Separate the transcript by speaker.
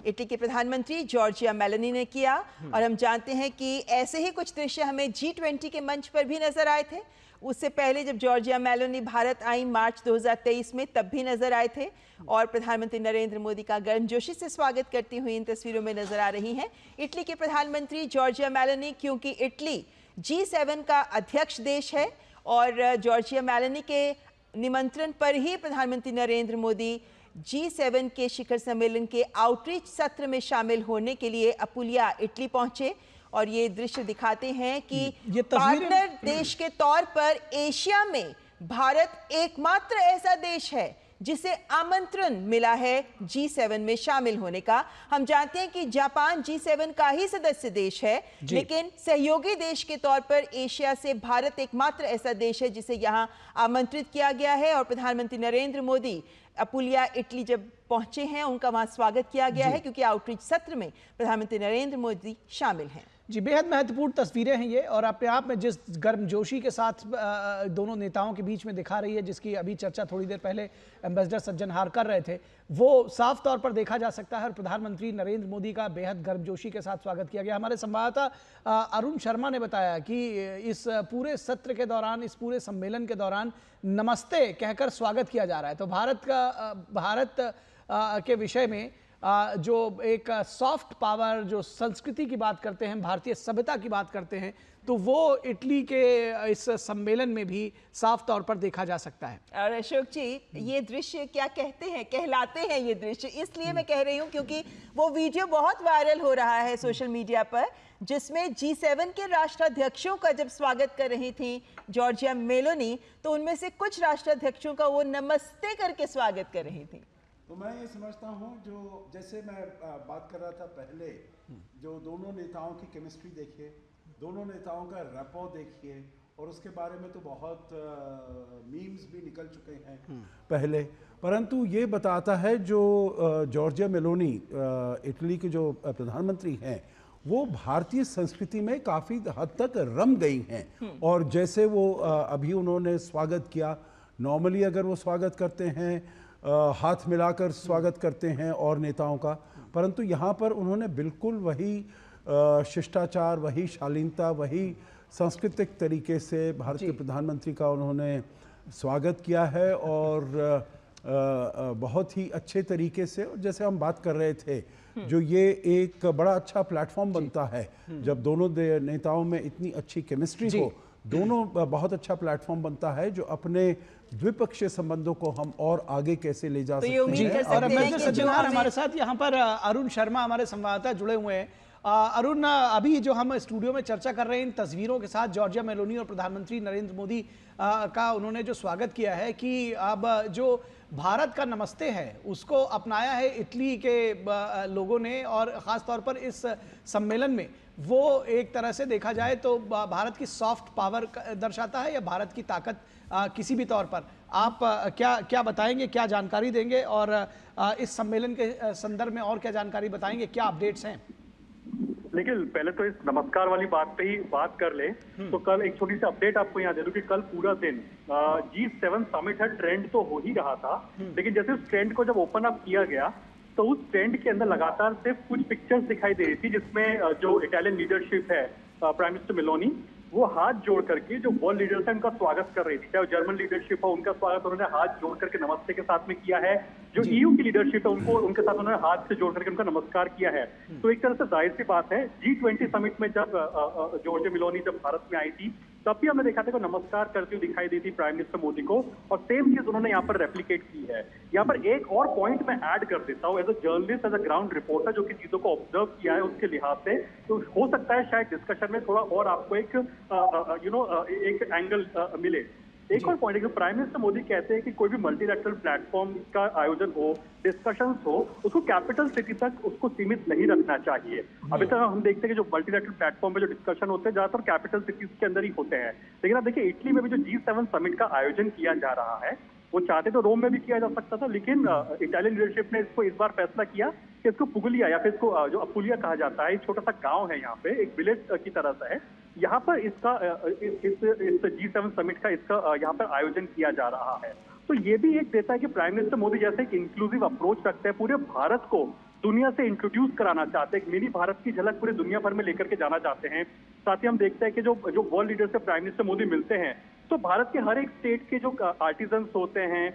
Speaker 1: Italy के प्रधानमंत्री Giorgia Meloni ने किया। और हम जानते हैं कि ऐसे ही कुछ दृश्य हमें G20 के मंच पर भी नजर आए थे। उससे पहले जब जॉर्जिया मेलोनी भारत आई मार्च 2023 में, तब भी नजर आए थे। और प्रधानमंत्री नरेंद्र मोदी का गर्मजोशी से स्वागत करती हुई इन तस्वीरों में नजर आ रही हैं इटली के प्रधानमंत्री जॉर्जिया मेलोनी, क्योंकि इटली G7 का अध्यक्ष देश है और जॉर्जिया मेलोनी के निमंत्रण पर ही प्रधानमंत्री नरेंद्र मोदी G7 के शिखर सम्मेलन के आउटरीच सत्र में शामिल होने के लिए अपुलिया इटली पहुंचे। और ये दृश्य दिखाते हैं कि पार्टनर देश के तौर पर एशिया में भारत एकमात्र ऐसा देश है जिसे आमंत्रण मिला है G7 में शामिल होने का। हम जानते हैं कि जापान G7 का ही सदस्य देश है, लेकिन सहयोगी देश के तौर पर एशिया से भारत एकमात्र ऐसा देश है जिसे यहां आमंत्रित किया गया है। और प्रधानमंत्री नरेंद्र मोदी अपुलिया इटली जब पहुंचे हैं, उनका वहां स्वागत किया गया है, क्योंकि आउटरीच सत्र में प्रधानमंत्री नरेंद्र मोदी शामिल हैं।
Speaker 2: जी, बेहद महत्वपूर्ण तस्वीरें हैं ये, और अपने आप में जिस गर्मजोशी के साथ दोनों नेताओं के बीच में दिखा रही है, जिसकी अभी चर्चा थोड़ी देर पहले एम्बेसडर सज्जनहार कर रहे थे, वो साफ तौर पर देखा जा सकता है। और प्रधानमंत्री नरेंद्र मोदी का बेहद गर्मजोशी के साथ स्वागत किया गया। हमारे संवाददाता अरुण शर्मा ने बताया कि इस पूरे सत्र के दौरान, इस पूरे सम्मेलन के दौरान नमस्ते कहकर स्वागत किया जा रहा है। तो भारत के विषय में जो एक सॉफ्ट पावर, जो संस्कृति की बात करते हैं, भारतीय सभ्यता की बात करते हैं, तो वो इटली के इस सम्मेलन में भी साफ तौर पर देखा जा सकता है।
Speaker 1: और अशोक जी, ये दृश्य क्या कहलाते हैं ये दृश्य, इसलिए मैं कह रही हूँ क्योंकि वो वीडियो बहुत वायरल हो रहा है सोशल मीडिया पर, जिसमें G7 के राष्ट्राध्यक्षों का जब स्वागत कर रही थी जॉर्जिया मेलोनी, तो उनमें से कुछ राष्ट्राध्यक्षों का वो नमस्ते करके स्वागत कर रही थी।
Speaker 3: तो मैं ये समझता हूँ, जो जैसे मैं बात कर रहा था पहले, जो दोनों नेताओं की केमिस्ट्री देखिए, दोनों नेताओं का रैपो देखिए, और उसके बारे में तो बहुत मीम्स भी निकल चुके हैं पहले, परंतु ये बताता है जो जॉर्जिया मेलोनी इटली के जो प्रधानमंत्री हैं, वो भारतीय संस्कृति में काफ़ी हद तक रम गई हैं। और जैसे वो अभी उन्होंने स्वागत किया, नॉर्मली अगर वो स्वागत करते हैं हाथ मिलाकर स्वागत करते हैं और नेताओं का, परंतु यहाँ पर उन्होंने बिल्कुल वही शिष्टाचार, वही शालीनता, वही सांस्कृतिक तरीके से भारत के प्रधानमंत्री का उन्होंने स्वागत किया है। और बहुत ही अच्छे तरीके से, जैसे हम बात कर रहे थे, जो ये एक बड़ा अच्छा प्लेटफॉर्म बनता है जब दोनों नेताओं में इतनी अच्छी केमिस्ट्री हो, दोनों बहुत अच्छा प्लेटफॉर्म बनता है जो अपने द्विपक्षीय संबंधों को हम और आगे कैसे ले जा सकते हैं।
Speaker 2: और एम्बेसडर सज्जनहार हमारे साथ यहाँ पर अरुण शर्मा हमारे संवाददाता जुड़े हुए हैं। अरुण, अभी जो हम स्टूडियो में चर्चा कर रहे हैं, इन तस्वीरों के साथ जॉर्जिया मेलोनी और प्रधानमंत्री नरेंद्र मोदी का उन्होंने जो स्वागत किया है कि अब जो भारत का नमस्ते है उसको अपनाया है इटली के लोगों ने, और ख़ास तौर पर इस सम्मेलन में वो एक तरह से देखा जाए तो भारत की सॉफ्ट पावर दर्शाता है, या भारत की ताकत किसी भी तौर पर। आप क्या बताएंगे, क्या जानकारी देंगे, और इस सम्मेलन के संदर्भ में और क्या जानकारी बताएंगे, क्या अपडेट्स हैं?
Speaker 4: लेकिन पहले तो इस नमस्कार वाली बात पे ही बात कर ले, तो कल एक छोटी सी अपडेट आपको यहाँ दे दूं कि कल पूरा दिन G7 समिट है, ट्रेंड तो हो ही रहा था, लेकिन जैसे उस ट्रेंड को जब ओपन अप किया गया तो उस ट्रेंड के अंदर लगातार सिर्फ कुछ पिक्चर्स दिखाई दे रही थी, जिसमें जो इटालियन लीडरशिप है, प्राइम मिनिस्टर मेलोनी, वो हाथ जोड़ करके जो वर्ल्ड लीडर्स है उनका स्वागत कर रही थी। चाहे जर्मन लीडरशिप हो, उनका स्वागत उन्होंने हाथ जोड़ करके नमस्ते के साथ में किया है। जो EU की लीडरशिप है, उनको उनके साथ उन्होंने हाथ से जोड़ करके उनका नमस्कार किया है। तो एक तरह से जाहिर सी बात है, G20 समिट में जब जॉर्जिया मेलोनी जब भारत में आई थी, तब भी हमने देखा था कि नमस्कार करती हुई दिखाई दी थी प्राइम मिनिस्टर मोदी को, और सेम चीज उन्होंने यहाँ पर रेप्लिकेट की है। यहाँ पर एक और पॉइंट मैं ऐड कर देता हूँ, as a journalist, as a ground reporter, जो कि चीजों को ऑब्जर्व किया है उसके लिहाज से, तो हो सकता है शायद डिस्कशन में थोड़ा और आपको एक एंगल मिले। एक और पॉइंट है कि प्राइम मिनिस्टर मोदी कहते हैं कि कोई भी मल्टीलैटरल प्लेटफॉर्म का आयोजन हो, डिस्कशंस हो, उसको कैपिटल सिटी तक उसको सीमित नहीं रखना चाहिए। अभी तक हम देखते हैं कि जो मल्टीलैटरल प्लेटफॉर्म पे जो डिस्कशन होते हैं ज्यादातर कैपिटल सिटीज के अंदर ही होते हैं, लेकिन अब देखिए इटली में भी जो G7 समिट का आयोजन किया जा रहा है, वो चाहते तो रोम में भी किया जा सकता था, लेकिन इटालियन लीडरशिप ने इसको इस बार फैसला किया कि इसको पुगलिया, या फिर इसको जो अपुलिया कहा जाता है, एक छोटा सा गांव है यहाँ पे, एक विलेज की तरह से है, यहाँ पर इसका इस G7 समिट का इसका यहाँ पर आयोजन किया जा रहा है। तो ये भी एक देता है कि प्राइम मिनिस्टर मोदी जैसे एक इंक्लूसिव अप्रोच रखते हैं, पूरे भारत को दुनिया से इंट्रोड्यूस कराना चाहते हैं, एक मिनी भारत की झलक पूरे दुनिया भर में लेकर के जाना चाहते हैं। साथ ही हम देखते हैं कि जो वर्ल्ड लीडर से प्राइम मिनिस्टर मोदी मिलते हैं, तो भारत के हर एक स्टेट के जो आर्टिजन्स होते हैं,